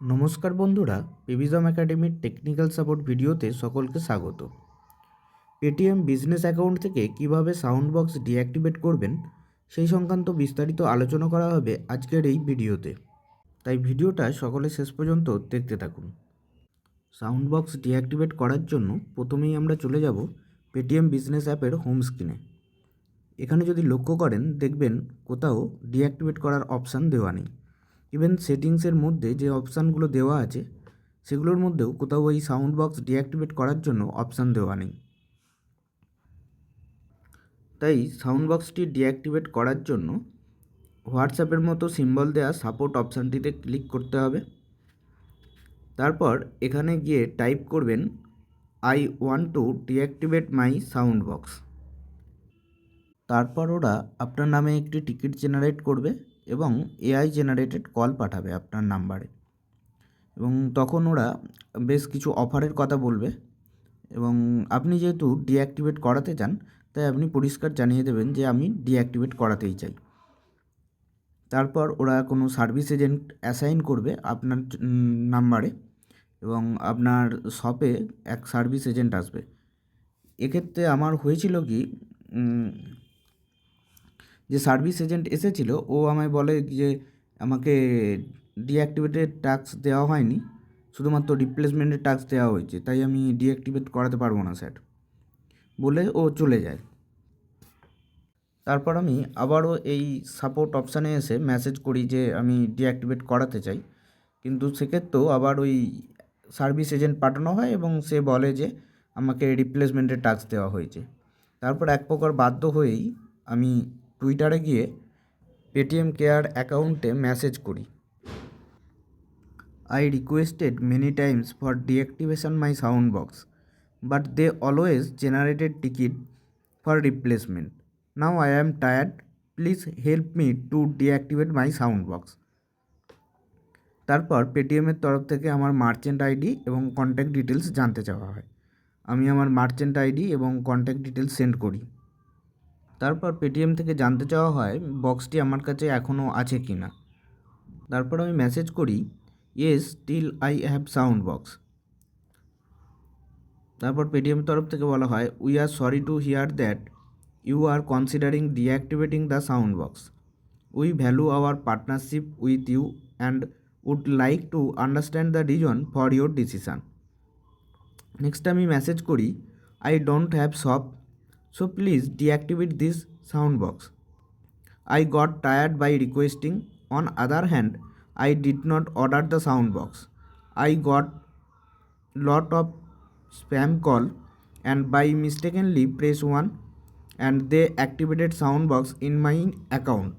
নমস্কার বন্ধুরা, পেভিজম একাডেমির টেকনিক্যাল সাপোর্ট ভিডিওতে সকলকে স্বাগত। পেটিএম বিজনেস অ্যাকাউন্ট থেকে কিভাবে সাউন্ড বক্স ডিঅ্যাক্টিভেট করবেন সেই সংক্রান্ত বিস্তারিত আলোচনা করা হবে আজকের এই ভিডিওতে, তাই ভিডিওটা সকলে শেষ পর্যন্ত দেখতে থাকুন। সাউন্ড বক্স ডিঅ্যাক্টিভেট করার জন্য প্রথমেই আমরা চলে যাব পেটিএম বিজনেস অ্যাপের হোম স্ক্রিনে। এখানে যদি লক্ষ্য করেন দেখবেন কোথাও ডিঅ্যাক্টিভেট করার অপশান দেওয়া নেই। ইভেন সেটিংসের মধ্যে যে অপশানগুলো দেওয়া আছে সেগুলোর মধ্যেও কোথাও এই সাউন্ড বক্স ডিঅ্যাক্টিভেট করার জন্য অপশান দেওয়া নেই। তাই সাউন্ড বক্সটি ডিঅ্যাক্টিভেট করার জন্য হোয়াটসঅ্যাপের মতো সিম্বল দেওয়া সাপোর্ট অপশানটিতে ক্লিক করতে হবে। তারপর এখানে গিয়ে টাইপ করবেন I want to deactivate my sound box. তারপর ওরা আপনার নামে একটি টিকিট জেনারেট করবে এবং এআই জেনারেটেড কল পাঠাবে আপনার নাম্বারে, এবং তখন ওরা বেশ কিছু অফারের কথা বলবে এবং আপনি যেহেতু ডিঅ্যাক্টিভেট করাতে চান তাই আপনি পরিষ্কার জানিয়ে দেবেন যে আমি ডিঅ্যাক্টিভেট করাতেই চাই। তারপর ওরা কোনো সার্ভিস এজেন্ট অ্যাসাইন করবে আপনার নাম্বারে এবং আপনার শপে এক সার্ভিস এজেন্ট আসবে। এক্ষেত্রে আমার হয়েছিল কি, যে সার্ভিস এজেন্ট এসেছিল ও আমায় বলে যে আমাকে ডিঅ্যাক্টিভেটেড টাস্ক দেওয়া হয়নি, শুধুমাত্র রিপ্লেসমেন্টের টাস্ক দেওয়া হয়েছে, তাই আমি ডিঅ্যাক্টিভেট করাতে পারবো না স্যার বলে ও চলে যায়। তারপর আমি আবারও এই সাপোর্ট অপশানে এসে মেসেজ করি যে আমি ডিঅ্যাক্টিভেট করাতে চাই, কিন্তু সেক্ষেত্রেও আবার ওই সার্ভিস এজেন্ট পাঠানো হয় এবং সে বলে যে আমাকে রিপ্লেসমেন্টের টাস্ক দেওয়া হয়েছে। তারপর এক প্রকার বাধ্য হয়েই আমি টুইটারে গিয়ে পেটিএম কেয়ার অ্যাকাউন্টে মেসেজ করি, I requested many times for deactivation my sound box, but they always generated ticket for replacement. Now I am tired. Please help me to deactivate my sound box. তারপর পেটিএমের তরফ থেকে আমার merchant ID এবং contact details জানতে চাওয়া হয়। আমি আমার মার্চেন্ট আইডি এবং কন্ট্যাক্ট ডিটেলস সেন্ড করি। তারপর পেটিএম থেকে জানতে চাওয়া হয় বক্সটি আমার কাছে এখনও আছে কি না। তারপর আমি মেসেজ করি yes still I have sound box. তারপর পেটিএম তরফ থেকে বলা হয় we are sorry to hear that you are considering deactivating the sound box. We value our partnership with you and would like to understand the reason for your decision. Next আমি message করি I don't have shop, so please deactivate this sound box. I got tired by requesting. On other hand, I did not order the sound box. I got lot of spam call and by mistakenly press 1 and they activated sound box in my account.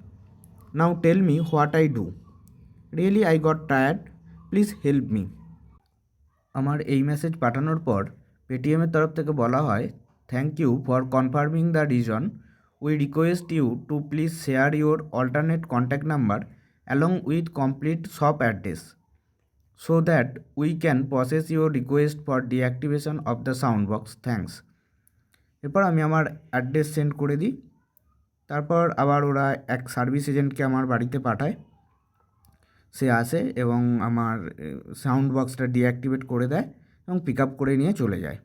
Now tell me what I do. Really I got tired. Please help me. আমার এই message পাঠানোর পর পেটিএমের তরফ থেকে বলা হয় thank you for confirming the reason. We request you to please share your alternate contact number along with complete shop address so that we can process your request for deactivation of the sound box. Thanks. এরপর আমি আমার address send করে দিই। তারপর আবার ওরা এক service এজেন্টকে আমার বাড়িতে পাঠায়, সে আসে এবং আমার সাউন্ড বক্সটা ডিঅ্যাক্টিভেট করে দেয় এবং পিক আপ করে নিয়ে চলে যায়।